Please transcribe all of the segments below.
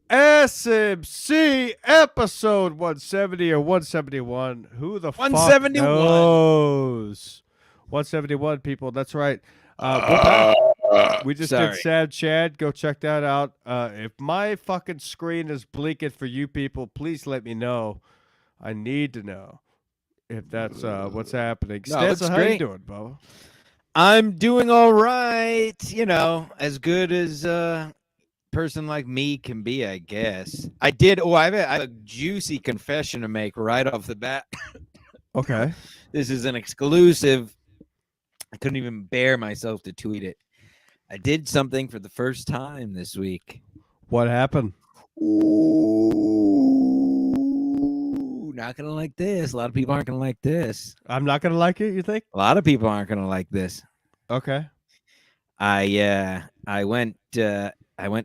SMC episode 170 or 171. Who the 171. fuck knows? 171, people. That's right. We're back. We just did Sad Chad. Go check that out. If my fucking screen is blinking for you people, please let me know. I need to know if that's what's happening. No, Stanza, how you doing, Bubba? I'm doing all right. You know, as good as person like me can be, I guess. I have a juicy confession to make right off the bat. Okay. This is an exclusive. I couldn't even bear myself to tweet it. I did something for the first time this week. What happened? Ooh, not gonna like this. A lot of people aren't gonna like this. I'm not gonna like it, you think? A lot of people aren't gonna like this. Okay. I went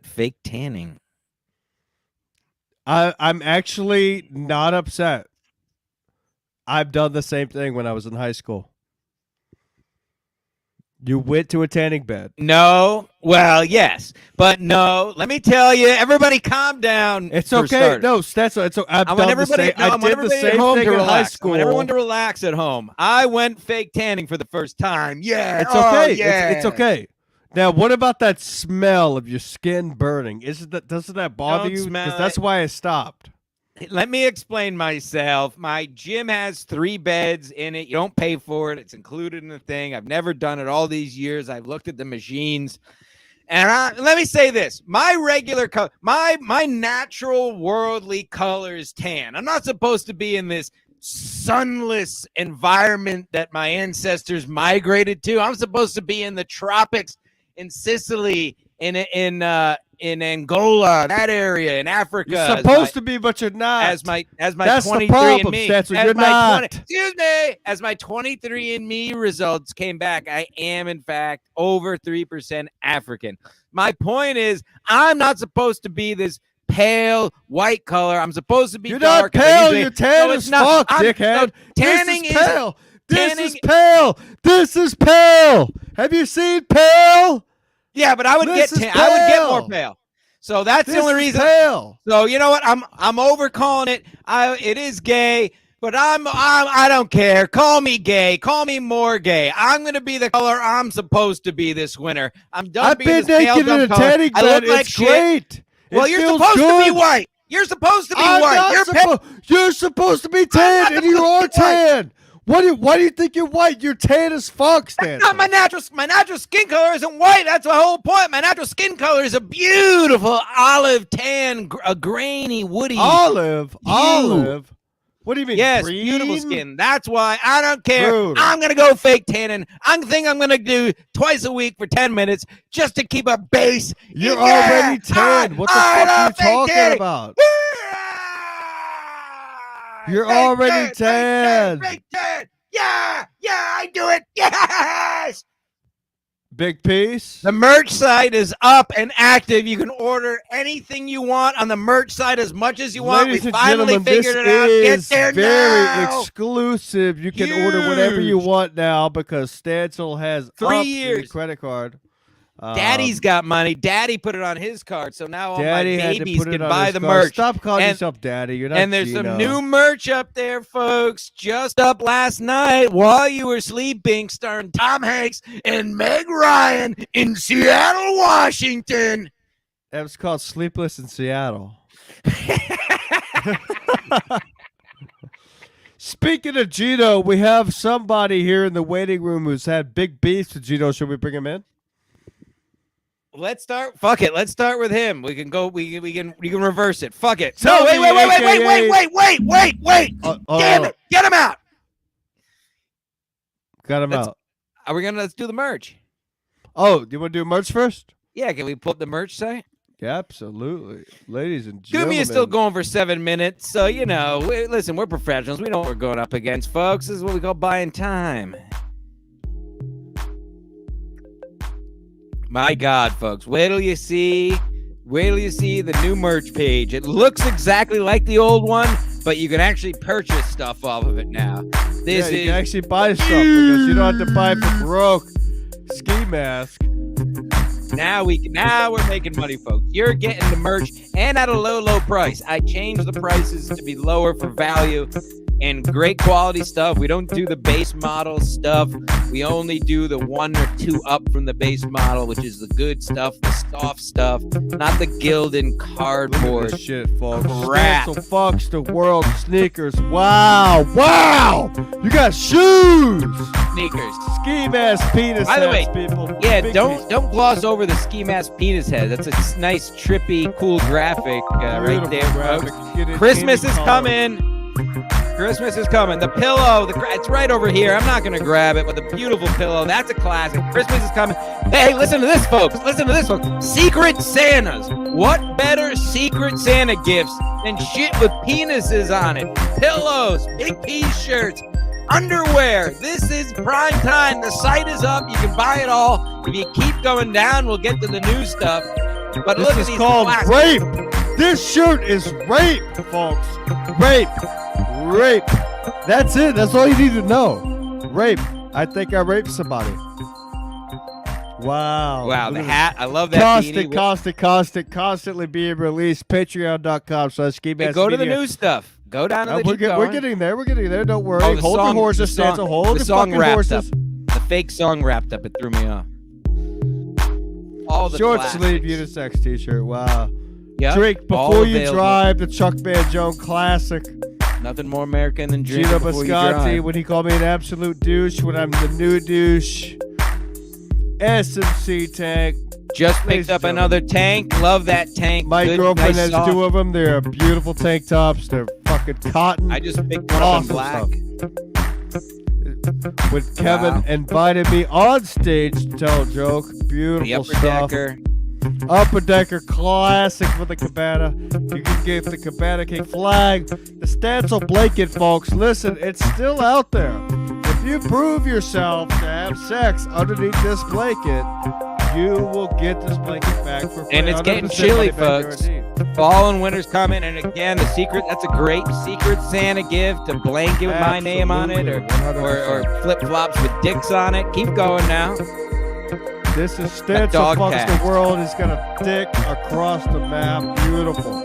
fake tanning. I'm actually not upset. I've done the same thing when I was in high school. You went to a tanning bed. No. Well, yes. But no. Let me tell you, everybody calm down. It's okay. No, that's it's okay. I want everybody at home to relax. High school. I want everyone to relax at home. I went fake tanning for the first time. Yeah. It's okay. Yeah. It's okay. Now, what about that smell of your skin burning? Doesn't that bother you? Because that's why I stopped. Let me explain myself. My gym has 3 beds in it. You don't pay for it. It's included in the thing. I've never done it all these years. I've looked at the machines. And let me say this. My regular color, my natural worldly color is tan. I'm not supposed to be in this sunless environment that my ancestors migrated to. I'm supposed to be in the tropics in Sicily, in Angola, that area, in Africa. You're supposed to be, but you're not. As my That's 23 the problem, and me. Stetson, you're not. Excuse me. As my 23 and me results came back, I am in fact over 3% African. My point is, I'm not supposed to be this pale white color. I'm supposed to be dark. You're not pale. You're tan as fuck, dickhead. Tanning is pale. This is pale. This is pale. Have you seen pale? Yeah, but I would get more pale. So that's the only reason. Pale. So you know what? I'm over calling it. It is gay, but I don't care. Call me gay. Call me more gay. I'm gonna be the color I'm supposed to be this winter. I'm done. I've been naked in a tanning bed. It's great. Well, you're supposed to be white. You're supposed to be white. You're supposed to be tan, and you are tan. Why do you think you're white? You're tan as fuck, Stan. Not my natural skin color isn't white. That's my whole point. My natural skin color is a beautiful olive tan, a grainy, woody. Olive. What do you mean? Yes, green? Beautiful skin. That's why I don't care. Rude. I'm gonna go fake tanning. I'm gonna do twice a week for 10 minutes just to keep a base. You're already tan. What the fuck are you talking about? You're already tan. Fake tan. Yeah, I do it. Yes. Big piece. The merch site is up and active. You can order anything you want on the merch site as much as you want. Ladies we finally figured it out. Get there now. Very exclusive. You can order whatever you want now because Stancil has 3 years the credit card. Daddy's got money. Daddy put it on his card, so now all Daddy my babies can buy buy the merch. Stop calling yourself Daddy. You're not. And there's Gino. some new merch up there, folks. Just up last night while you were sleeping, starring Tom Hanks and Meg Ryan in Seattle, Washington. That was called Sleepless in Seattle. Speaking of Gino, we have somebody here in the waiting room who's had big beefs with Gino. Should we bring him in? Let's start. Fuck it. Let's start with him. We can go. We can reverse it. Fuck it. No, wait. Damn it. Get him out. Got him out. Let's do the merch. Oh, do you want to do merch first? Yeah. Can we pull up the merch site? Yeah, absolutely. Ladies and gentlemen. Gumi is still going for 7 minutes. So, listen, we're professionals. We know what we're going up against, folks. This is what we call buying time. My God, folks, wait till you see the new merch page. It looks exactly like the old one, but you can actually purchase stuff off of it now. You can actually buy stuff because you don't have to buy for broke ski mask. Now we're making money, folks. You're getting the merch and at a low price. I changed the prices to be lower for value and great quality stuff. We don't do the base model stuff. We only do the 1 or 2 up from the base model, which is the good stuff, the soft stuff, not the gilded cardboard. This shit, folks. Crap. Stancil fucks the world sneakers. Wow. You got shoes. Sneakers. Ski mask penis By the heads, way, people. Yeah, Big don't gloss over the ski mask penis head. That's a nice, trippy, cool graphic right Beautiful there, graphic. folks. Get it Christmas any is color. coming. Christmas is coming. The pillow, it's right over here. I'm not going to grab it, but the beautiful pillow, that's a classic. Christmas is coming. Hey, listen to this, folks. Secret Santas. What better Secret Santa gifts than shit with penises on it? Pillows, big T-shirts, underwear. This is prime time. The site is up. You can buy it all. If you keep going down, we'll get to the new stuff. But This look at is these called classics. rape. This shirt is rape, folks. Rape. That's it. That's all you need to know. Rape. I think I raped somebody. Wow. Wow, Look the at hat. I love that beanie. constantly being released. Patreon.com/ski Hey, go to the new stuff. Go down to the we're getting there. Don't worry. Oh, the Hold song- your horses, the song- Santa. Hold the your song fucking wrapped horses. The fake song wrapped up. It threw me off. All the Short classics. sleeve unisex t-shirt. Wow. Yep, Drink all before you available. drive. The Chuck Mangione classic. Nothing more American than drinking Gino before you Biscotti drive. when he called me an absolute douche when I'm the new douche. SMC tank. Just Ladies picked up and another tank. Love that tank. My Good, girlfriend nice has soft. 2 of them. They're beautiful tank tops. They're fucking cotton. I just picked one up in Awesome black. When Kevin invited me on stage to tell a joke. Beautiful The upper stuff. decker. Upper Decker classic for the cabana. You can get the Cabana King flag. The Stancil blanket, folks. Listen, it's still out there. If you prove yourself to have sex underneath this blanket, you will get this blanket back for free. And it's getting 100% chilly, money back folks. guaranteed. Fall and winter's coming, and again, that's a great Secret Santa gift, a blanket with my name on it, or 100%. flip-flops with dicks on it. Keep going now. This is That Stancil dog fucks tag. the world. He's got a dick across the map. Beautiful.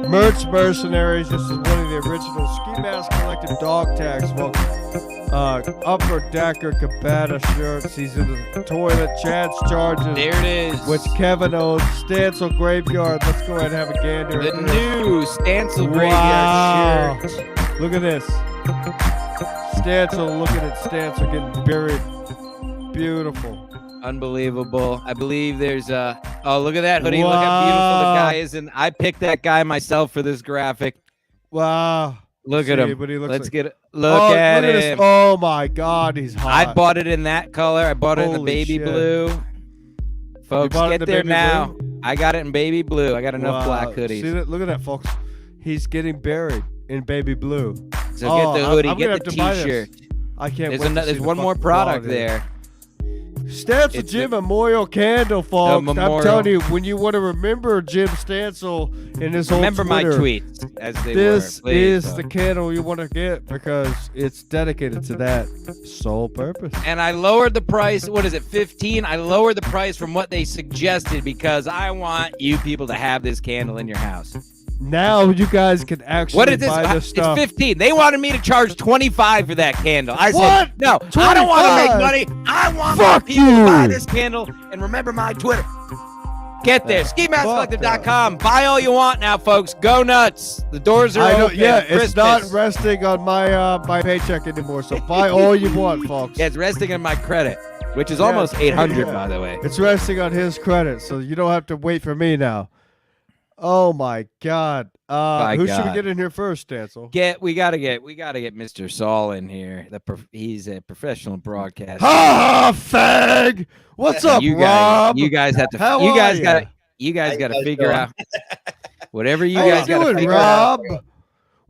Merch Mercenaries. This is one of the original Ski Mask Collective dog tags, folks. Upper Decker Cabana shirts. He's in the toilet. Chad's charges. There it is. Which Kevin owns. Stancil Graveyard. Let's go ahead and have a gander. The at this. new Stancil Wow. Graveyard shirt. Look at this. Stancil, look at it. Stancil getting buried. Beautiful. Unbelievable. I believe there's oh, look at that hoodie. Look how beautiful the Wow. guy is. And I picked that guy myself for this graphic. Wow. Look at See him. what he looks Let's like. get it. Look at this. him. Oh my God, he's hot. I bought it in that color. I bought it in the Holy baby shit. blue. Folks, bought it in get the there baby now. blue? I got it in baby blue. I got enough black hoodies. See that? Look at that, folks. He's getting buried in baby blue. So get the hoodie, I'm gonna get the have to buy this. t-shirt. I can't There's, wait. to see there's the one more fucking product quality. there. Stancil It's Jim the- Memorial Candle, folks. I'm memorial. telling you, when you want to remember Jim Stancil in his Remember old my Twitter, tweets as they this were. Please, is the candle you want to get because it's dedicated to that sole purpose. And I lowered the price. What is it, 15? I lowered the price from what they suggested because I want you people to have this candle in your house. Now you guys can actually What is this? buy this stuff. It's 15. They wanted me to charge 25 for that candle. I What? said, no, I don't want to make 25? money. I want Fuck more people to buy you. this candle and remember my Twitter. Get there. Fuck SkiMaskCollective.com. Buy all you want now, folks. Go nuts. The doors are I know, open. yeah, it's Christmas. not resting on my paycheck anymore. So buy all you want, folks. Yeah, it's resting on my credit, which is Yeah, almost 800, yeah. by the way. It's resting on his credit, so you don't have to wait for me now. Oh my God! My Who should we God. get in here first, Stancil? We gotta get Mr. Saul in here. He's a professional broadcaster. Ha ha, fag! What's up, you Rob? guys have to. How you are guys ya? gotta. You guys How gotta you guys figure doing? out whatever you How guys you gotta doing, figure out. Rob?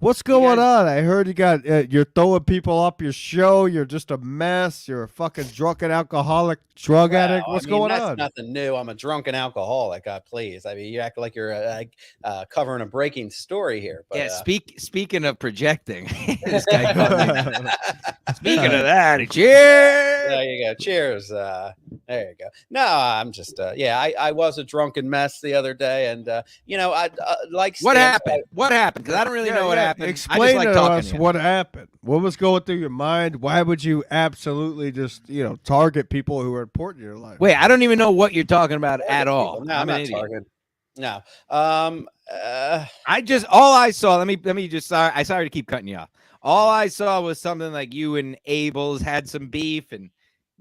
What's going on? I heard you got you're throwing people up your show. You're just a mess. You're a fucking drunken alcoholic, drug addict. What's going that's on? Nothing new. I'm a drunken alcoholic. Please. I mean, you act like you're covering a breaking story here. But, Yeah. Speaking of projecting, this guy called me. Speaking of that, cheers. there you go. Cheers. There you go. No, I'm just, I was a drunken mess the other day, and I like What Stan happened? What happened? Because I don't really know what happened. I just Explain like to talking us to you. what happened. What was going through your mind? Why would you absolutely just, target people who are important in your life? Wait, I don't even know what you're talking about at all. No, I'm not an idiot. targeted. No. All I saw. Let me just. Sorry to keep cutting you off. All I saw was something like you and Abel's had some beef, and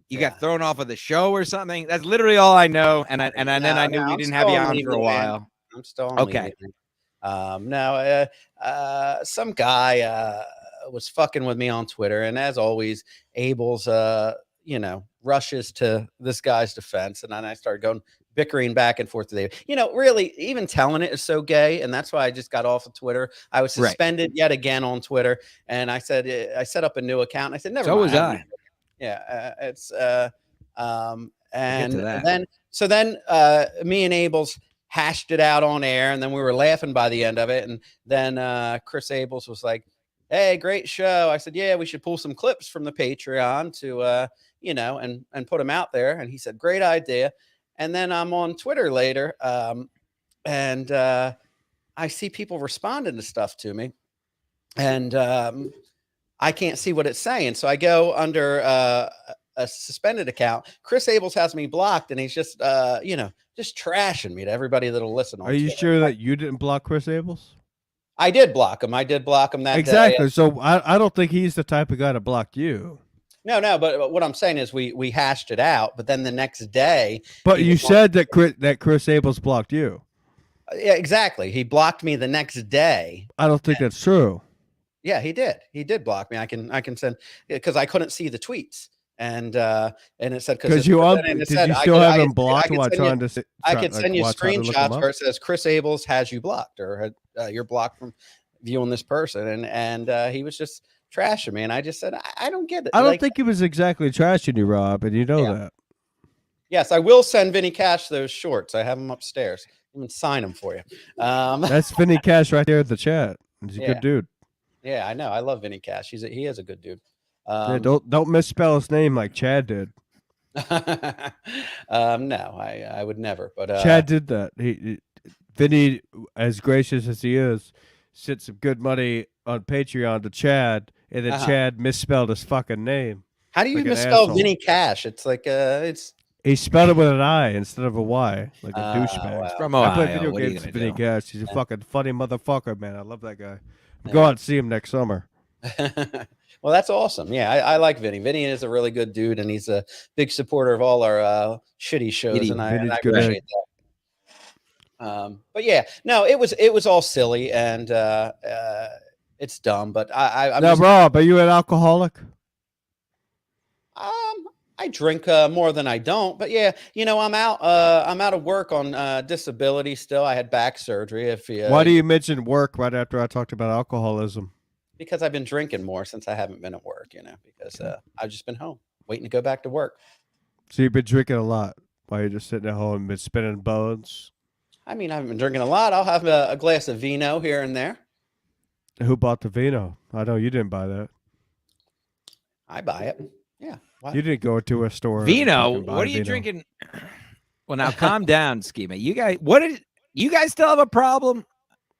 you got thrown off of the show or something. That's literally all I know. And then I knew we didn't have you on for a while. I'm still on. Okay. Some guy was fucking with me on Twitter, and as always, Abel's rushes to this guy's defense, and then I started going bickering back and forth today. Really, even telling it is so gay, and that's why I just got off of Twitter. I was suspended yet again on Twitter, and I said I set up a new account. And I said never mind. So was I. Yeah, it's and then me and Abel's hashed it out on air, and then we were laughing by the end of it, and then Chris Abels was like, "Hey, great show." I said, "Yeah, we should pull some clips from the Patreon to and put them out there." And he said, "Great idea." And then I'm on Twitter later, and I see people responding to stuff to me, and I can't see what it's saying. So I go under a suspended account. Chris Abels has me blocked, and he's just just trashing me to everybody that'll listen. Are you sure that you didn't block Chris Abels? I did block him. I did block him that day. Exactly. So I don't think he's the type of guy to block you. No, but what I'm saying is we hashed it out, but then the next day. But you said that Chris Abels blocked you. Yeah, exactly. He blocked me the next day. I don't think that's true. Yeah, he did. He did block me. I can send because I couldn't see the tweets, and it said because you still have him blocked while trying to. I could send you screenshots where it says Chris Abels has you blocked, or you're blocked from viewing this person, and he was just trashing me, and I just said I don't get it. I don't think he was exactly trashing you, Rob, and you know that. Yes, I will send Vinny Cash those shorts. I have them upstairs. I'm gonna sign them for you. That's Vinny Cash right there in the chat. He's a good dude. Yeah, I know. I love Vinny Cash. He is a good dude. Don't misspell his name like Chad did. No, I would never. But Chad did that. Vinny, as gracious as he is, sent some good money on Patreon to Chad, and then Chad misspelled his fucking name. How do you misspell Vinny Cash? It's like he spelled it with an I instead of a Y, like a douchebag. Wow. From Ohio. I play video games with Vinny Cash. He's a fucking funny motherfucker, man. I love that guy. Go out and see him next summer. Well, that's awesome. Yeah, I like Vinny. Vinny is a really good dude, and he's a big supporter of all our shitty shows, and I appreciate that. But yeah, no, it was all silly, and it's dumb. But Rob, are you an alcoholic? I drink more than I don't, but yeah, I'm out of work on disability still. I had back surgery. Why do you mention work right after I talked about alcoholism? Because I've been drinking more since I haven't been at work, because I've just been home waiting to go back to work. So you've been drinking a lot while you're just sitting at home and been spinning bones? I mean, I haven't been drinking a lot. I'll have a glass of vino here and there. Who bought the vino? I know you didn't buy that. I buy it. Yeah. You didn't go to a store. Vino? What are you drinking? Well, now calm down, Schema. You guys still have a problem?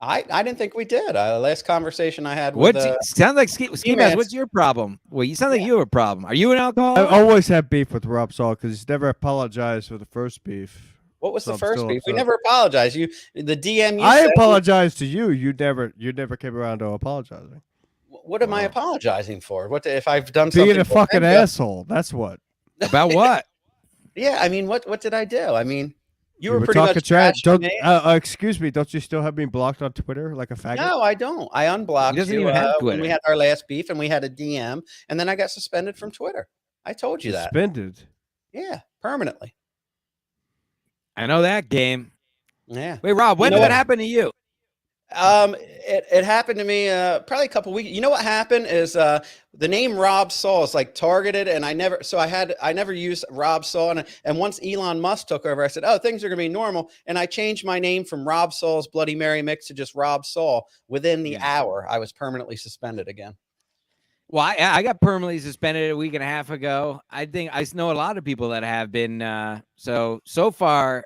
I didn't think we did. Last conversation I had with sounds like Schema. What's your problem? Well, you sound like you have a problem. Are you an alcoholic? I always have beef with Rob Saul because he's never apologized for the first beef. What was the first beef? We never apologized. The DM. I apologized to you. You never came around to apologizing. What am I apologizing for? What if I've done something? Being a fucking asshole. That's what. About what? Yeah, I mean, what did I do? I mean, you were pretty talking much trash. Excuse me. Don't you still have me blocked on Twitter like a faggot? No, I don't. I unblocked you when we had our last beef, and we had a DM, and then I got suspended from Twitter. I told you that. Suspended? Yeah, permanently. I know that game. Yeah. Wait, Rob, when did that happen to you? It happened to me probably a couple weeks. You know what happened is the name Rob Saul is like targeted, and I never used Rob Saul, and once Elon Musk took over, I said, oh, things are gonna be normal, and I changed my name from Rob Saul's Bloody Mary Mix to just Rob Saul. Within the hour, I was permanently suspended again. Well, I got permanently suspended a week and a half ago. I think I know a lot of people that have been. So far,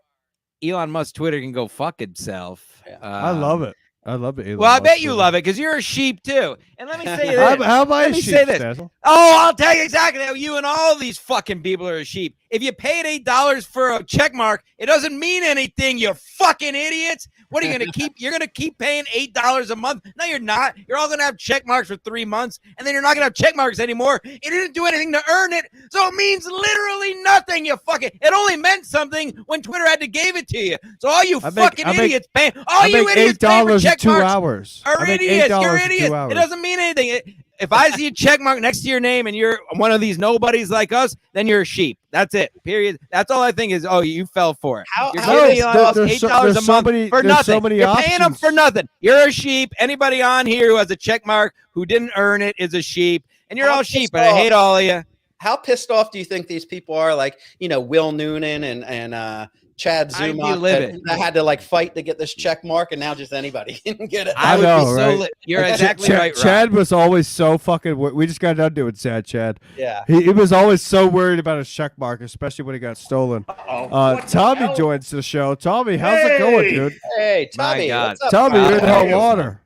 Elon Musk's Twitter can go fuck itself. Yeah. I love it. I love it. Elon Well, I Musk bet you Twitter. love it because you're a sheep too. And let me say this. How am I Let a me sheep, say this. Stazzle? Oh, I'll tell you exactly how you and all these fucking people are a sheep. If you paid $8 for a check mark, it doesn't mean anything, you fucking idiots. What are you going to keep? You're going to keep paying $8 a month? No, you're not. You're all going to have check marks for 3 months, and then you're not going to have check marks anymore. You didn't do anything to earn it, so it means literally nothing, you fucking. It only meant something when Twitter had to give it to you. So all you idiots paying, all you idiots paying for check $8 in 2 marks hours. are idiots. You're idiots. It doesn't mean anything. If I see a check mark next to your name and you're one of these nobodies like us, then you're a sheep. That's it. Period. That's all I think is, oh, you fell for it. You're giving us $8 a month for nothing. You're paying them for nothing. You're a sheep. Anybody on here who has a check mark who didn't earn it is a sheep. And you're all sheep, and I hate all of you. How pissed off do you think these people are? Like, Will Noonan and Chad Zuma that had to like fight to get this check mark, and now just anybody can get it. I know, right? You're exactly right, Rob. Chad was always so fucking. We just got done doing sad Chad. Yeah, he was always so worried about his check mark, especially when he got stolen. Tommy joins the show. Tommy, how's it going, dude? Hey, Tommy. What's up, Tommy, you're in hot water.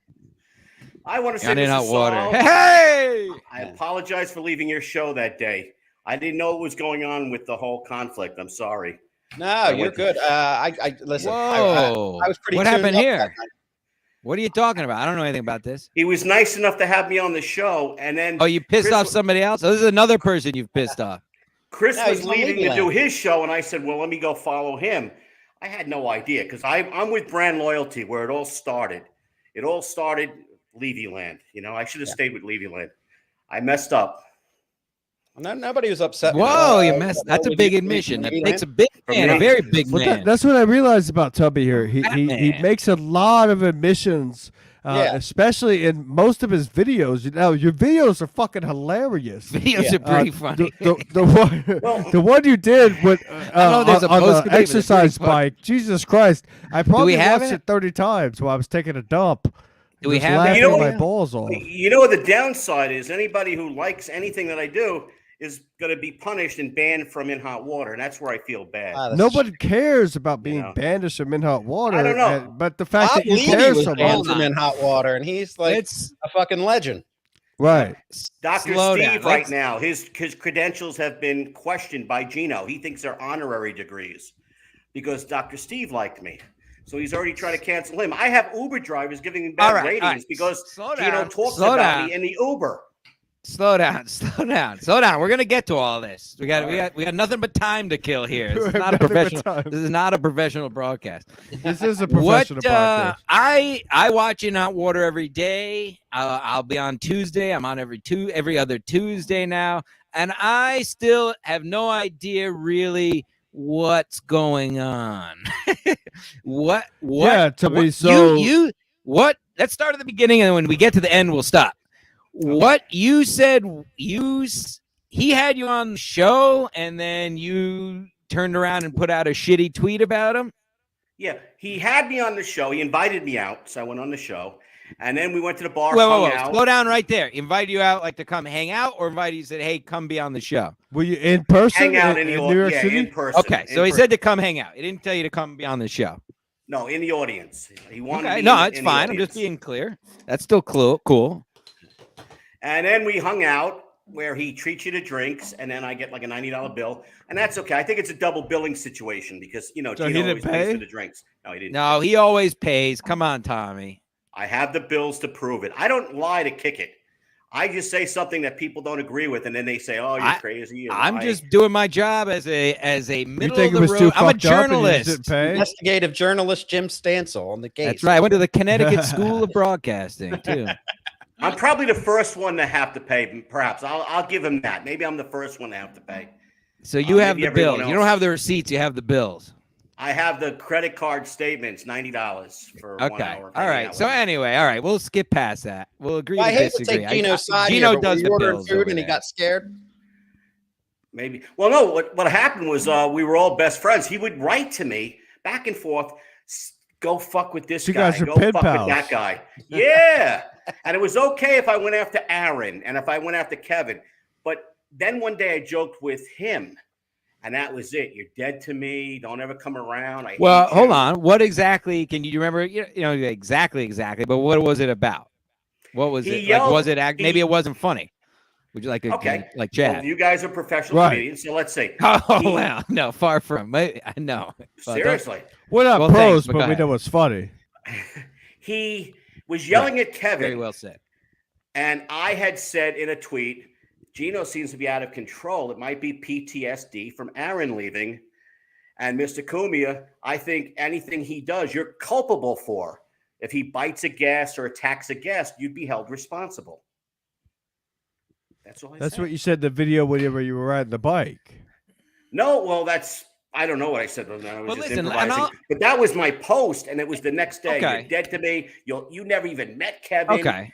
I want to say in hot water. Saul. Hey! I apologize for leaving your show that day. I didn't know what was going on with the whole conflict. I'm sorry. No, you're good. I listen. Whoa. I was pretty. What happened here? What are you talking about? I don't know anything about this. He was nice enough to have me on the show, and then you pissed off somebody else? Oh, this is another person you've pissed off. Chris was leaving to do his show, and I said, "Well, let me go follow him." I had no idea because I'm with Brand Loyalty, where it all started. It all started Levyland. I should have stayed with Levyland. I messed up. No, nobody was upset. Whoa, you messed. That's a big admission. That takes a big man, a very big man. That's what I realized about Tubby here. He makes a lot of admissions, especially in most of his videos. Your videos are fucking hilarious. Videos are pretty funny. The one you did with on the exercise bike. Jesus Christ! I probably watched it 30 times while I was taking a dump. Do we have it? My balls off. The downside is anybody who likes anything that I do is going to be punished and banned from In Hot Water, and that's where I feel bad. Nobody cares about being banished from In Hot Water. I don't know. But the fact that you care so much. From In Hot Water, and he's like a fucking legend. Right. Dr. Steve right now, his credentials have been questioned by Gino. He thinks they're honorary degrees because Dr. Steve liked me. So he's already trying to cancel him. I have Uber drivers giving me bad ratings because Gino talks about me in the Uber. Slow down. We're gonna get to all this. We got nothing but time to kill here. This is not a professional. This is not a professional broadcast. This is a professional broadcast. I watch In Hot Water every day. I'll be on Tuesday. I'm on every other Tuesday now, and I still have no idea really what's going on. What? Yeah, to be so. What? Let's start at the beginning, and when we get to the end, we'll stop. What you said, he had you on the show, and then you turned around and put out a shitty tweet about him? Yeah, he had me on the show. He invited me out, so I went on the show. And then we went to the bar, hung out. Slow down right there. Invited you out like to come hang out, or invited you said, hey, come be on the show? Were you in person? Hang out in New York City? in person. Okay, so he said to come hang out. He didn't tell you to come be on the show. No, in the audience. He wanted me No, it's fine. I'm just being clear. That's still cool. And then we hung out where he treats you to drinks, and then I get like a $90 bill, and that's okay. I think it's a double billing situation because Gino always pays for the drinks. No, he didn't. No, he always pays. Come on, Tommy. I have the bills to prove it. I don't lie to kick it. I just say something that people don't agree with, and then they say, "Oh, you're crazy." I'm just doing my job as a middle of the road. I'm a journalist, investigative journalist, Jim Stansel on the case. That's right. I went to the Connecticut School of Broadcasting too. I'm probably the first one to have to pay. Perhaps I'll give him that. Maybe I'm the first one to have to pay. So you have the bills. You don't have the receipts. You have the bills. I have the credit card statements, $90 for 1 hour. All right. So anyway, all right. We'll skip past that. We'll agree to disagree. I hate to take Gino's side. Gino does the bills. Food and he got scared. Maybe. Well, no. What happened was we were all best friends. He would write to me back and forth. Go fuck with this guy. Guys are go pen fuck pals. with that guy. Yeah. And it was okay if I went after Aaron and if I went after Kevin. But then one day I joked with him, and that was it. You're dead to me. Don't ever come around. Well, hold on. What exactly can you remember? You know exactly. But what was it about? What was it? Yelled, was it maybe it wasn't funny? Would you like like Chad? Well, you guys are professional comedians, so let's see. Wow, no, far from. No, seriously, we're not pros, but we know what's funny. He was yelling at Kevin. Very well said. And I had said in a tweet, Gino seems to be out of control. It might be PTSD from Aaron leaving. And Mr. Cumia, I think anything he does, you're culpable for. If he bites a guest or attacks a guest, you'd be held responsible. That's all I said. That's what you said in the video whenever you were riding the bike. No, well, I don't know what I said. I was just improvising. But that was my post, and it was the next day. Okay. You're dead to me. You never even met Kevin. Okay.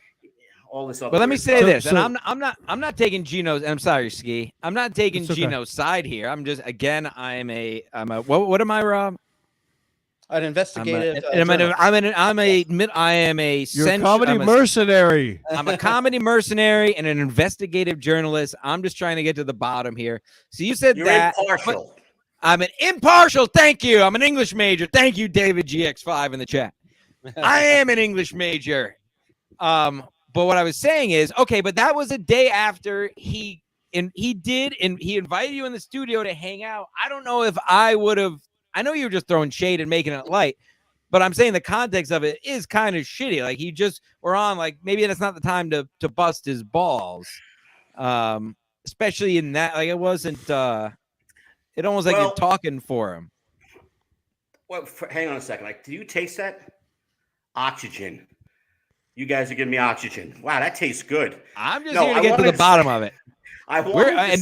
All this other. But let me say this, and I'm not taking Gino's. And I'm sorry, Ski. I'm not taking Gino's side here. I'm just I'm a what am I, Rob? An investigative. I am a. You're a comedy mercenary. I'm a comedy mercenary and an investigative journalist. I'm just trying to get to the bottom here. So you said you're impartial. I'm an impartial. Thank you. I'm an English major. Thank you, David GX5 in the chat. I am an English major. But what I was saying is, okay, but that was a day after he invited you in the studio to hang out. I don't know if I would have. I know you were just throwing shade and making it light, but I'm saying the context of it is kind of shitty. Like you just were on, like maybe that's not the time to bust his balls, especially in that. Like it wasn't. It almost like you're talking for him. Well, hang on a second. Like, do you taste that? Oxygen. You guys are giving me oxygen. Wow, that tastes good. I'm just here to get to the bottom of it. We're in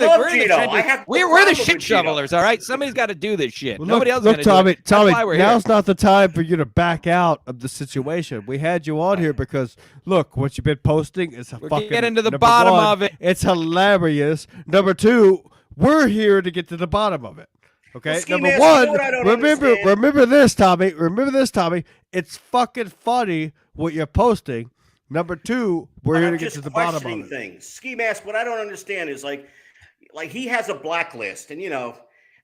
the shit shovelers, all right? Somebody's got to do this shit. Well, Nobody else is going to do it. Tommy, now's not the time for you to back out of the situation. We had you on here because, look, what you've been posting is getting to the bottom of it. It's hilarious. Number two, we're here to get to the bottom of it. Okay, well, number one, remember this, Tommy. Remember this, Tommy. It's fucking funny what you're posting. Number two, we're here to get to the bottom of it. Things. Ski Mask, what I don't understand is like he has a blacklist, and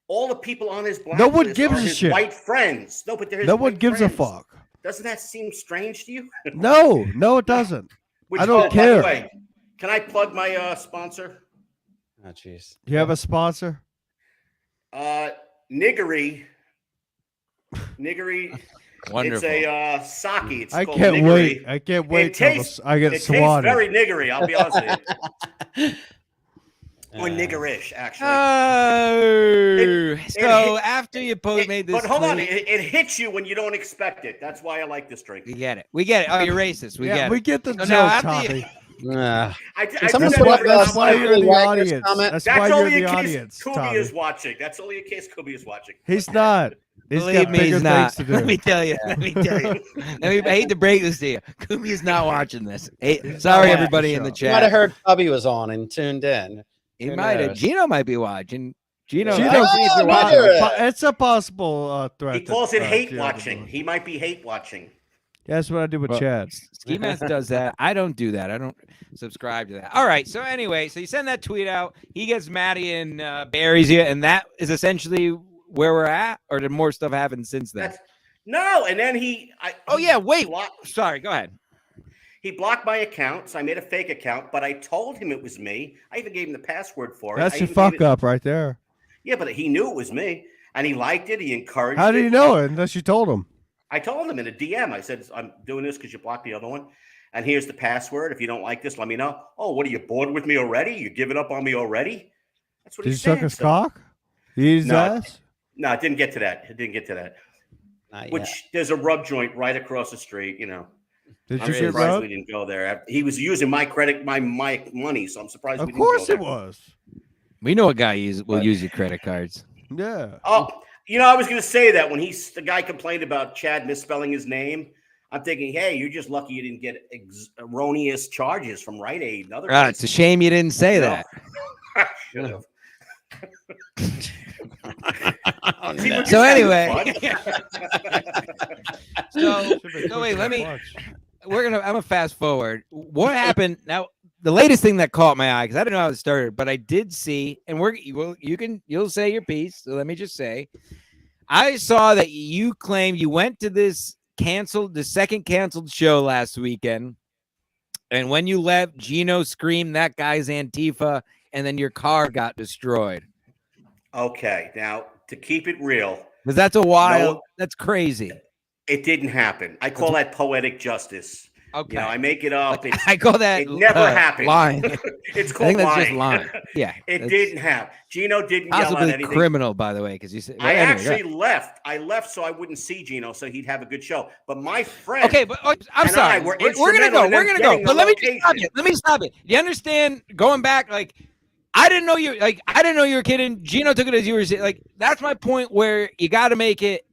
all the people on his blacklist no one gives are a his shit. White friends. No, but they're his no one gives friends. a fuck. Doesn't that seem strange to you? No, it doesn't. I don't care. By the way, can I plug my sponsor? Oh, jeez. You have a sponsor? Niggery. Wonderful. It's a sake. It's I called can't Niggery. wait. I can't wait till I get swatted. It tastes very niggery, I'll be honest with you. Or niggerish, actually. So after you made this, but hold on, it hits you when you don't expect it. That's why I like this drink. We get it. Oh, you're racist. We get it. We get the joke, Tommy. That's why you're in the audience. That's why you're in the audience. Kubi is watching. That's only in case Kubi is watching. He's not. Believe me, he's not. Let me tell you. I hate to break this to you. Kubi is not watching this. Sorry, everybody in the chat. You might have heard Kubi was on and tuned in. He might have. Gino might be watching. Gino, it's a possible threat. He calls it hate watching. He might be hate watching. Yeah, that's what I do with Chad. Ski Mask does that. I don't do that. I don't subscribe to that. All right. So anyway, so you send that tweet out. He gets Maddie and buries you, and that is essentially where we're at. Or did more stuff happen since then? No, and then Sorry, go ahead. He blocked my account, so I made a fake account, but I told him it was me. I even gave him the password for it. That's your fuck up right there. Yeah, but he knew it was me, and he liked it. He encouraged it. How did he know it unless you told him? I told him in a DM. I said, I'm doing this because you blocked the other one. And here's the password. If you don't like this, let me know. Oh, what are you, bored with me already? You giving up on me already? That's what he said. Did he suck his cock? His ass? No, it didn't get to that. Which there's a rub joint right across the street, Did I'm you get surprised rubbed? we didn't go there. He was using my money, so I'm surprised. Of course it was. We know a guy will use your credit cards. Yeah. Oh, I was going to say that when the guy complained about Chad misspelling his name. I'm thinking, hey, you're just lucky you didn't get erroneous charges from Rite Aid and other. It's a shame you didn't say that. Should have. So anyway, so wait, let me. I'm gonna fast forward. What happened now? The latest thing that caught my eye, because I don't know how it started, but I did see, and you'll say your piece. So let me just say, I saw that you claimed you went to the second canceled show last weekend, and when you left, Gino screamed that guy's Antifa, and then your car got destroyed. Okay, now to keep it real, because that's crazy. It didn't happen. I call that poetic justice. Okay, I make it up. I call that it never happened. Lying. It's called that's lying. Just lying. Yeah, it didn't happen. Gino didn't yell possibly out anything. Criminal, by the way, because you said I actually left. I left so I wouldn't see Gino, so he'd have a good show. But my friend, okay, but I'm sorry, we're gonna go. We're gonna go. But let me stop it. Do you understand? Going back, like. I didn't know you were kidding. Gino took it as you were saying. Like, that's my point where you got to make it.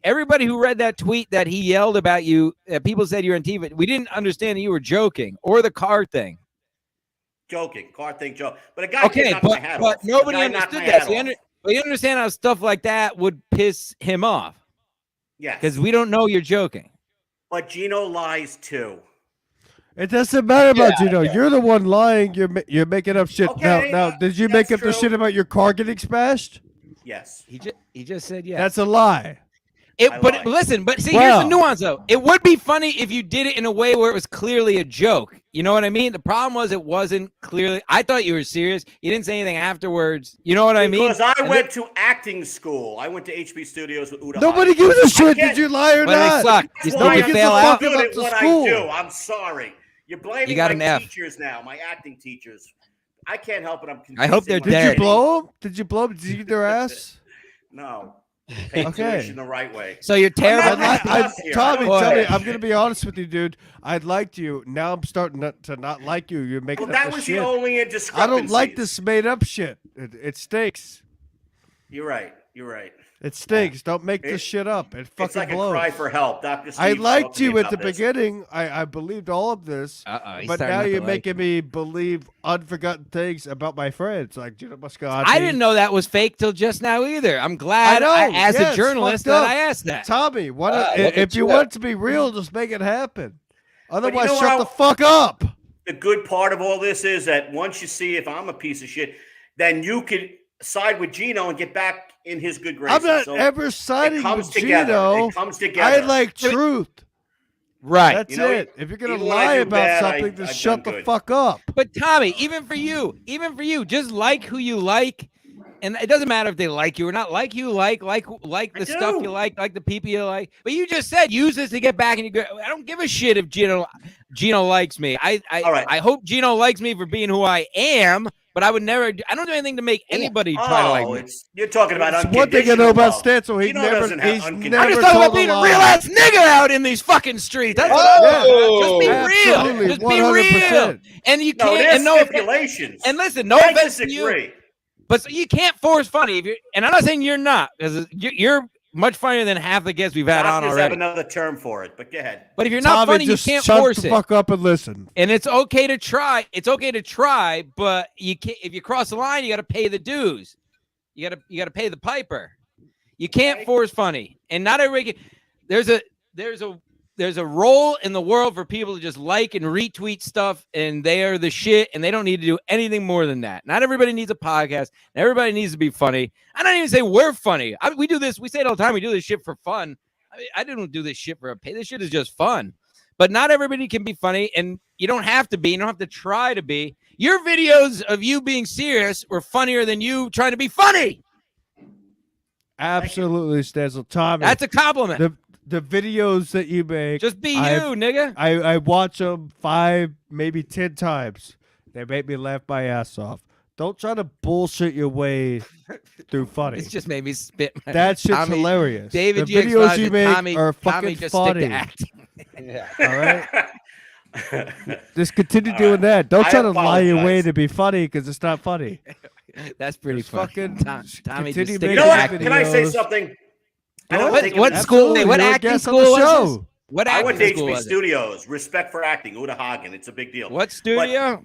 Everybody who read that tweet that he yelled about you, people said you're Antifa. We didn't understand that you were joking or the car thing. Joking, car thing, joke. But a guy knocked my hat off. But nobody understood that. So you understand how stuff like that would piss him off. Yes. Because we don't know you're joking. But Gino lies too. It doesn't matter about Gino. Yeah. You're the one lying. You're making up shit. Okay, now, did you make up the shit about your car getting smashed? Yes. He just said yes. That's a lie. Listen, here's the nuance though. It would be funny if you did it in a way where it was clearly a joke. You know what I mean? The problem was it wasn't clearly. I thought you were serious. You didn't say anything afterwards. You know what I mean? Because I went to acting school. I went to HB Studios with Uda. Nobody gives a shit. Did you lie or not? Suck. You still fail out. I'm good at what I do. I'm sorry. You're blaming my teachers now, my acting teachers. I can't help it. I hope they're dead. Did you blow them? Did you blow them? Did you eat their ass? No. Pay tuition the right way. So you're terrible. Tommy, I'm going to be honest with you, dude. I liked you. Now I'm starting to not like you. You're making up that was shit. The only indiscrepancy. I don't like this made up shit. It stinks. You're right. You're right. It stinks. Don't make this shit up. It fucking it's like blows. a cry for help. Dr. Steve I liked you at the this. beginning. I believed all of this. But now you're making me believe unforgotten things about my friends. Like Gino Muscati. I didn't know that was fake till just now either. I'm glad as a journalist that I asked that. Tommy, if you want it to be real, just make it happen. Otherwise, shut the fuck up. The good part of all this is that once you see if I'm a piece of shit, then you could side with Gino and get back in his good graces. I'm not ever siding with Gino. It comes together. I like truth. Right. That's it. If you're going to lie about something, just shut the fuck up. But Tommy, even for you, just like who you like. And it doesn't matter if they like you or not. Like you like the stuff you like the people you like. But you just said use this to get back, and you go. I don't give a shit if Gino likes me. I hope Gino likes me for being who I am. But I would never. I don't do anything to make anybody try to like me. You're talking about unconditional one thing I know about Stancil. He's never. I'm just talking about being a real ass nigga out in these fucking streets. That's just be real. Just 100%. Be real. And you can't. No, and no stipulations. And listen, no offense to you. But you can't force funny. And I'm not saying you're not, because you're much funnier than half the guests we've had on already. Have another term for it, but go ahead. But if you're not funny, you can't force it. Shut the fuck up and listen. And it's okay to try. It's okay to try, but you can't. If you cross the line, you got to pay the dues. You got to pay the piper. You can't force funny. And not everybody can. There's a role in the world for people to just like and retweet stuff, and they are the shit, and they don't need to do anything more than that. Not everybody needs a podcast. Everybody needs to be funny. I don't even say we're funny. We do this. We say it all the time. We do this shit for fun. I didn't do this shit for a pay. This shit is just fun. But not everybody can be funny, and you don't have to be. You don't have to try to be. Your videos of you being serious were funnier than you trying to be funny. Absolutely, Stancil. Tommy. That's a compliment. The videos that you make, just be nigga. I watch them 5, maybe 10 times. They make me laugh my ass off. Don't try to bullshit your way through funny. It's just made me spit. That shit's hilarious. David, the videos you make are fucking just funny. Yeah. All right. Just continue doing that. Don't try to lie your way to be funny, because it's not funny. That's pretty fucking. Tommy, just stick you know what? Can I say something? What school? What acting school was this? What I went to HB Studios. Respect for acting. Uda Hagen. It's a big deal. What studio?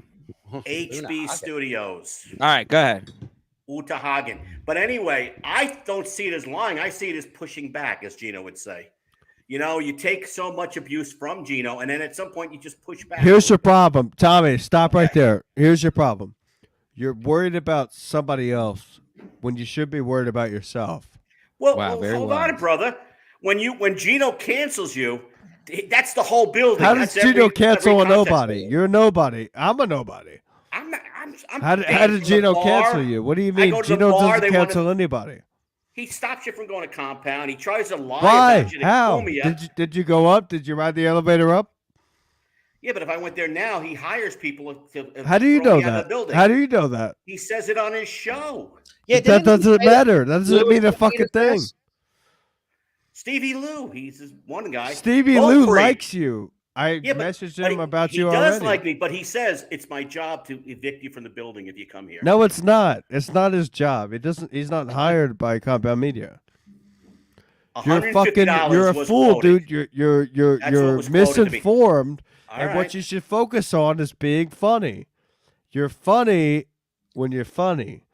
HB Studios. All right, go ahead. Uta Hagen. But anyway, I don't see it as lying. I see it as pushing back, as Gino would say. You take so much abuse from Gino, and then at some point you just push back. Here's your problem, Tommy. Stop right there. Here's your problem. You're worried about somebody else when you should be worried about yourself. Well, hold on, brother. When Gino cancels you, that's the whole building. How does Gino cancel a nobody? You're a nobody. I'm a nobody. I'm how did Gino cancel you? What do you mean? Gino doesn't cancel anybody. He stops you from going to compound. He tries to lie about you. How? Did you go up? Did you ride the elevator up? Yeah, but if I went there now, he hires people to. How do you know that? How do you know that? He says it on his show. Yeah, that doesn't matter. That doesn't mean a fucking thing. Stevie Lou, he's one guy. Stevie Lou likes you. I messaged him about you already. He does like me, but he says it's my job to evict you from the building if you come here. No, it's not. It's not his job. It doesn't. He's not hired by Compound Media. You're fucking. You're a fool, quoted. dude. You're misinformed. And what you should focus on is being funny. You're funny when you're funny.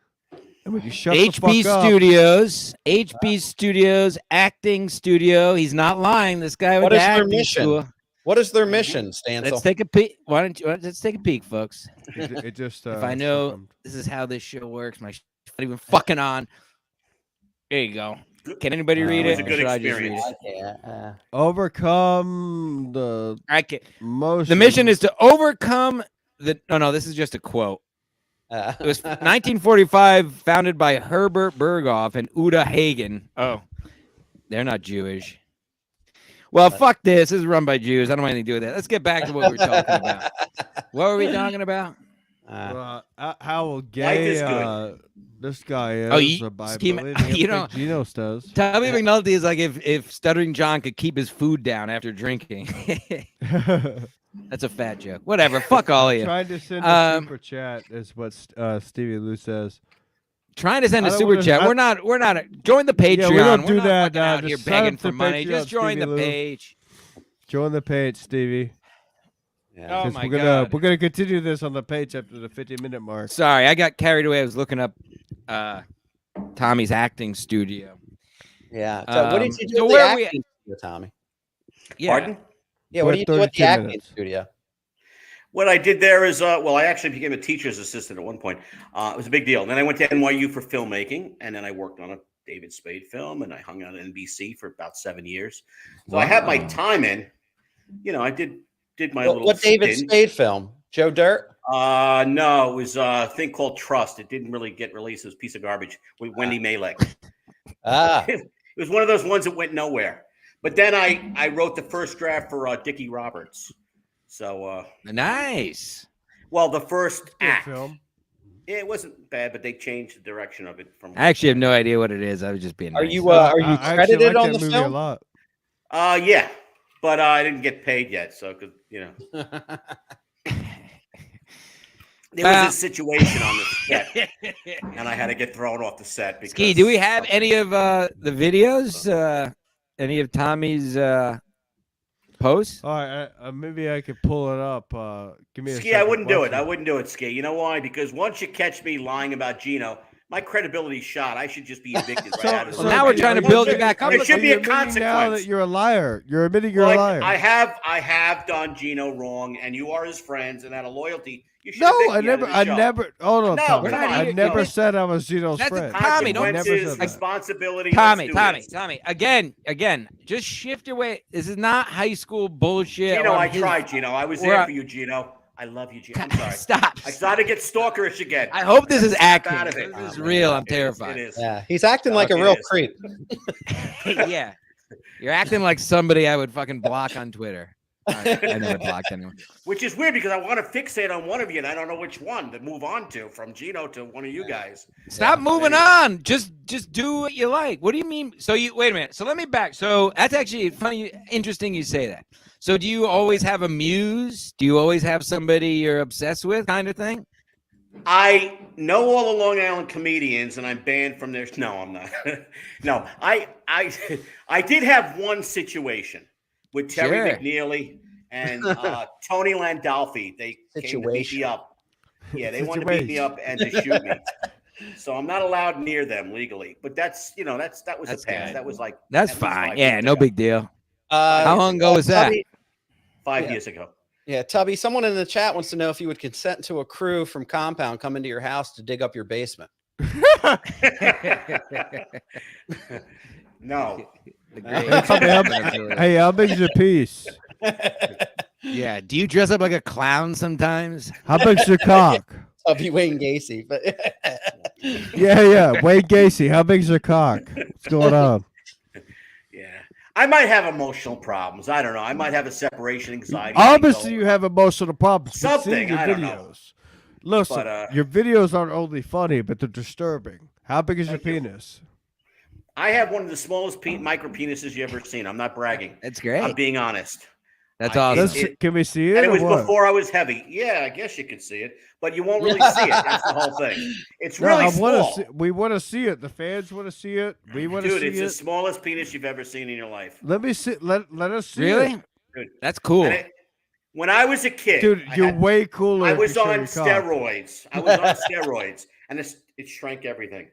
And when you shut the fuck up. HB Studios, acting studio. He's not lying. This guy what with is the their mission? School. What is their mission, Stancil? Let's take a peek. Let's take a peek, folks. It just. If I know this is how this show works, my not even fucking on. There you go. Can anybody read it? It's a good experience. Overcome the. The mission is to overcome the. No, this is just a quote. It was 1945, founded by Herbert Berghoff and Uta Hagen. Oh, they're not Jewish. Well, fuck this. This is run by Jews. I don't want anything to do with that. Let's get back to what we're talking about. What were we talking about? How gay this guy is. Gino does. Tommy McNulty is like if Stuttering John could keep his food down after drinking. That's a fat joke. Whatever. Fuck all of you. Trying to send a super chat is what Stevie Lou says. Trying to send a super chat. We're not. Join the Patreon. Yeah, we don't do that. Now. Out here begging for money. Just join the page. Join the page, Stevie. Yeah. Oh my God. We're gonna continue this on the page after the 50-minute mark. Sorry, I got carried away. I was looking up Tommy's acting studio. Yeah. So what did you do with the acting studio, Tommy? Yeah. Pardon? Yeah. What do you do with the acting studio? What I did there is, I actually became a teacher's assistant at one point. It was a big deal. Then I went to NYU for filmmaking, and then I worked on a David Spade film, and I hung out at NBC for about 7 years. So I had my time in. I did my little. What David Spade film? Joe Dirt? No, it was a thing called Trust. It didn't really get released. It was a piece of garbage with Wendy Malek. It was one of those ones that went nowhere. But then I wrote the first draft for Dickie Roberts. So nice. Well, the first act. Film. It wasn't bad, but they changed the direction of it from. I actually have no idea what it is. I was just being. Are nice. you credited on the film? A lot. Yeah, but I didn't get paid yet, so there was a situation on the set, and I had to get thrown off the set. Because Ski, do we have any of the videos? Any of Tommy's posts? All right, maybe I could pull it up. Give me a Ski, I wouldn't do it. I wouldn't do it, Ski. You know why? Because once you catch me lying about Gino, my credibility's shot. I should just be evicted right out of the now we're trying to build you back up. There should be a consequence. Now that you're a liar, you're admitting you're a liar. I have done Gino wrong, and you are his friends, and out of loyalty, you should. No, I never. Hold on, no, Tommy. I never said I was Gino's friend. Tommy, don't responsibility. Tommy. Again, just shift your way. This is not high school bullshit. Gino, I tried, Gino. I was there for you, Gino. I love you, Gino. I'm sorry. Stop. I started to get stalkerish again. I hope this is acting. Out of it. This is real. I'm terrified. It is. Yeah, he's acting like a real creep. Yeah, you're acting like somebody I would fucking block on Twitter. I never blocked anyone. Which is weird because I want to fixate on one of you, and I don't know which one to move on to, from Gino to one of you guys. Stop moving on. Just do what you like. What do you mean? So wait a minute. So let me back. So that's actually funny, interesting you say that. So do you always have a muse? Do you always have somebody you're obsessed with, kind of thing? I know all the Long Island comedians, and I'm banned from their. No, I'm not. No, I did have one situation with Terry McNeely and Tony Landolfi. They came to beat me up. Yeah, they wanted to beat me up and to shoot me. So I'm not allowed near them legally. But that was the past. That was like that's fine. Yeah, no big deal. How long ago was that? Tubby, 5 years ago. yeah, Tubby, someone in the chat wants to know if you would consent to a crew from Compound come into your house to dig up your basement. No. Hey, how big's your piece? Yeah. Do you dress up like a clown sometimes? How big's your cock? Tubby Wayne Gacy, but Yeah. Wayne Gacy, how big's your cock? What's going on? Yeah. I might have emotional problems. I don't know. I might have a separation anxiety. Obviously, you have emotional problems. We've Something, seen your I don't know. videos. Listen, But, your videos aren't only funny, but they're disturbing. How big is your Thank you. penis? I have one of the smallest micro penises you ever seen. I'm not bragging. That's great. I'm being honest. That's I- awesome. Can we see it? And it or was what? before I was heavy. Yeah, I guess you could see it, but you won't really see it. That's the whole thing. It's No, really I wanna small. see, we want to see it. The fans want to see it. We want to Dude, see it's it. the smallest penis you've ever seen in your life. Let me see. Let us see Really? it. Dude. That's cool. And when I was a kid, Dude, you're way cooler. I if was you show on your cock. steroids. I was on steroids, and it shrank everything.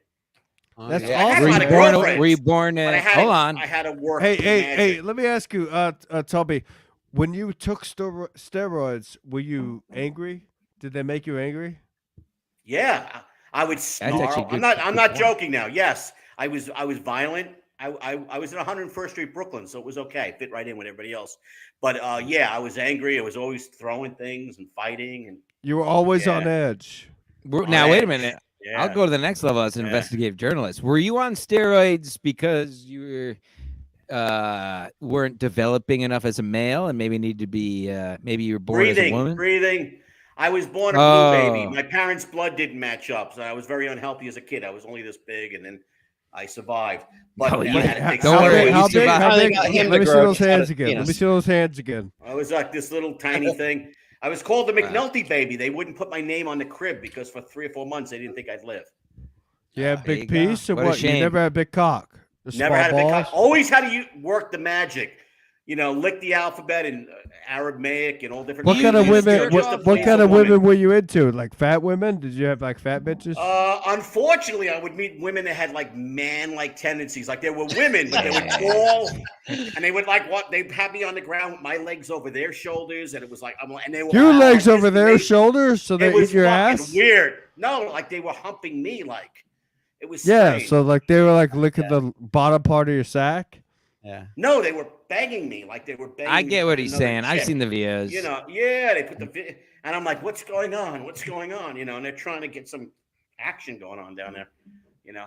That's yeah. awesome. Were you man. born? Girlfriends, Were you born? But I had Hold on. I had to work. Hey, the hey, magic. let me ask you, Toby, when you took steroids, were you angry? Did they make you angry? Yeah, I would actually snarl. good- I'm good not point. joking now. Yes, I was violent. I was at 101st Street, Brooklyn, so it was okay. Fit right in with everybody else. But yeah, I was angry. I was always throwing things and fighting. And You were always Yeah. on edge. Now wait a minute. yeah, I'll go to the next level as an Yeah. investigative journalist. Were you on steroids because you weren't developing enough as a male and maybe need to be maybe you were born as a woman? breathing. I was born a blue baby. My parents' blood didn't match up, so I was very unhealthy as a kid. I was only this big, and then I survived. But Oh, I you- had to take don't worry, steroids. you survived. How They big? got him Let to me see grow those just out hands of again. Let me penis. see those hands again. I was like this little tiny thing. I was called the McNulty baby. They wouldn't put my name on the crib because for 3 or 4 months they didn't think I'd live. You had There big you go. piece or What a what? You shame. never had a big cock. The Never small had a big balls? cock. Always had to work the magic. You know, lick the alphabet in Aramaic and all different. What kind of languages, women? just to What please kind a of women were you into? Like fat women? Did you have like fat bitches? Unfortunately, I would meet women that had like man-like tendencies. Like they were women, but they were tall, and they would like what they'd have me on the ground with my legs over their shoulders, and it was like and they were Your all legs like over this their amazing- shoulders, so It they was eat your fucking ass. weird. No, like they were humping me, like it was. Yeah, strange. so like they were like licking the bottom part of your sack. Yeah. No, they were begging me, like they were begging. I get what he's another saying. I've chick. seen the videos. You know, yeah, they put the and I'm like, what's going on? What's going on? You know, and they're trying to get some action going on down there. You know,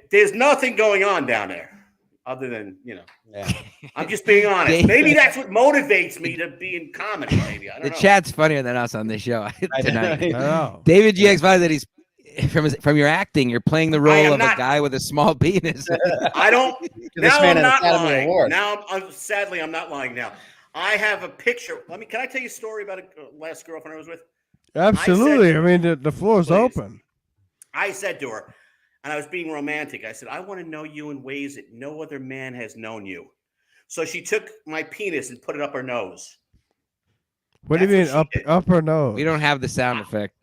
there's nothing going on down there other than, you know, Yeah. I'm just being honest. Dave- Maybe that's what motivates me to be in comedy. Maybe I don't The know. chat's funnier than us on this show tonight. I know. David GX5 that he's from your acting, you're playing the I role am of not- a guy with a small penis. I don't. This Now man I'm had not Academy lying. Award. Now, sadly, I'm not lying. Now, I have a picture. Can I tell you a story about a last girlfriend I was with? Absolutely. I mean, the floor's Please. open. I said to her, and I was being romantic. I said, I want to know you in ways that no other man has known you. So she took my penis and put it up her nose. What do you mean That's what she did. up her nose? We don't have the sound effect,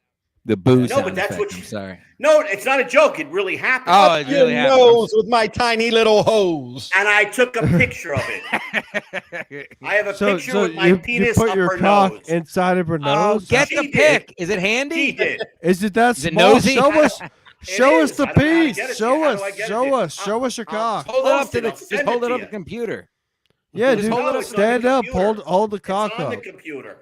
the boo No, sound but that's effect. what I'm you- sorry. No, it's not a joke. It really happened. Oh, it Your really happened. nose with my tiny little hose. And I took a picture of it. I have a picture so with my you penis put up your her cock nose. inside of her Oh, nose? get She the did. pic. Is it She handy? did. Is it that Is it small? nosy? Show us. Show us is. the I don't know how to piece. get it to Show you. How us. do I get it to Show you? us. Show us your I'll cock. Hold it up Post to it. the. I'll Just send hold it it to up you. the computer. Yeah, Just dude. hold it up Stand to the up. computer. Hold the cock It's on the up. computer.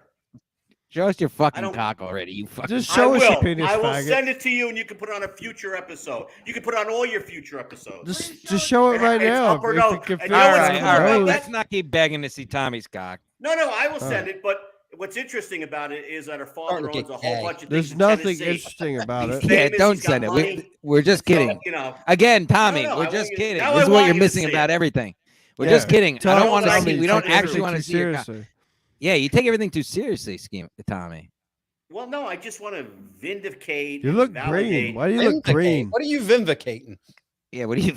Show us your I fucking don't- cock already. You fucking. Just I show us will. your penis, I will faggot. send it to you, and you can put it on a future episode. You can put it on all your future episodes. Just show it right It's now. up or If no. you can And fit you All know it what's right, in cool all the right. about nose. that? Let's not keep begging to see Tommy's cock. No, I will All send it. But what's interesting about it is that her father Starting to owns get a whole gay. bunch of There's things in nothing Tennessee. interesting about He's it. Yeah, famous, don't he's got send it. money. We're just kidding. So, you know, Again, Tommy, No, we're I just want you- kidding. now This I is what want you're you to missing see about it. everything. We're Yeah. just kidding. I Tommy, don't want to Tommy, see. We don't take everything actually want to too see your cock. seriously. Yeah, you take everything too seriously, Tommy. well, no, I just want to vindicate. You look and validate. green. Why do you look Vindicate. green? What are you vindicating? Yeah, what do you?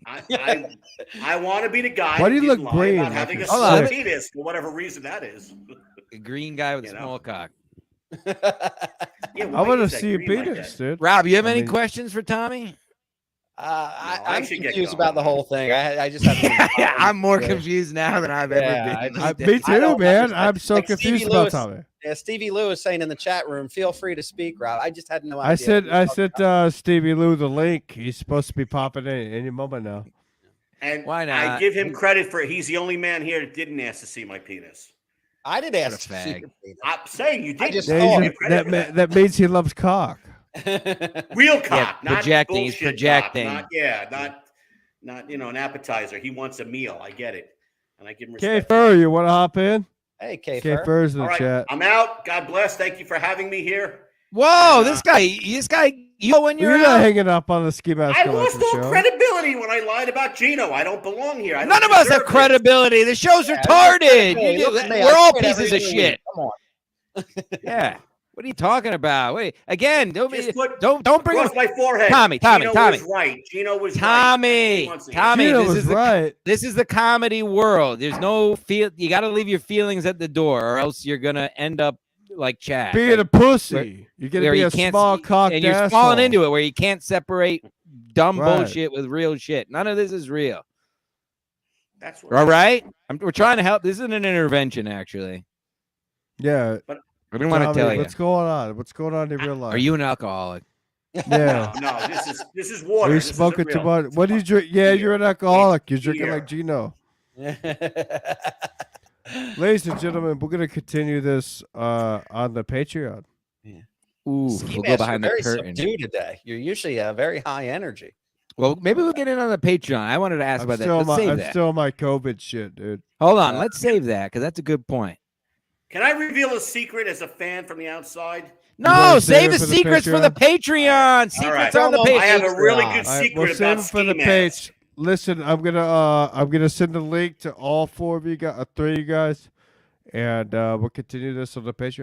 I want to be the guy. Why do you who look didn't lie green about like having a you're small sick? penis for whatever reason that is. A green guy with a You know. small cock. Yeah, I why want to is that see your green like penis, that? dude. Rob, you have I any mean- questions for Tommy? I'm should get confused going. about the whole thing. I just have. Yeah, I'm more confused now than I've Yeah, ever been. Me I too, don't man. understand. I'm so Like confused Stevie about Lewis- Tommy. Yeah, Stevie Lou is saying in the chat room, "Feel free to speak, Rob." I just had no I idea. sent Stevie Lou the link. He's supposed to be popping in any moment now. And Why I not? give him credit for he's the only man here that didn't ask to see my penis. I did What a ask. to see fag. your penis. I'm saying you did. just Yeah, thought- he's that means he loves cock. Real cock, not projecting, he's bullshit projecting. Cock, not an appetizer. He wants a meal. I get it, and I give him K respect. Fur, you want to hop in? Hey, K. K Fur's in All the right, chat. I'm out. God bless. Thank you for having me here. Whoa, And, this guy, you know when you're You're not out? hanging up on the Ski Mask I Collection lost all show. credibility when I lied about Gino. I don't belong here. None of us have credibility. The show's retarded. Hey, look at me. We're I all quit every pieces of week. shit. Come on. Yeah. What are you talking about? Wait, again, don't Just put bring across up my forehead. Tommy. Gino was right. Gino was Tommy. right. Tommy, Gino this was is the right. this is the comedy world. There's no feel. You got to leave your feelings at the door, or else you're gonna end up like Chad. Being like, a pussy. You're going to where be you a can't small cocked and you're asshole. falling into it where you can't separate dumb Right. bullshit with real shit. None of this is real. That's what All right, we're trying to help. This isn't an intervention, actually. Yeah. I didn't want to Tommy, tell you. what's going on? What's going on in real life? Are you an alcoholic? Yeah. No, this is water. Are you This isn't smoking too real. much? What do you drink? Yeah, you're an alcoholic. You're drinking beer. like Gino. Ladies and gentlemen, we're going to continue this on the Patreon. Ooh, Ski we'll go Mask, behind you're the very curtain. subdued today. You're usually very high energy. Well, maybe we'll get in on the Patreon. I wanted to ask I'm about that. still, Let's save I'm that. still on my COVID shit, dude. Hold on. Let's save that because that's a good point. Can I reveal a secret as a fan from the outside? No, wanna save save the it for the secrets for the Patreon. Secrets right. on the Promo. I have Patreon. a really good All right, secret we'll save about it for the ski page. masks. Listen, I'm gonna send a link to all 4 of you guys, 3 of you guys, and we'll continue this on the Patreon.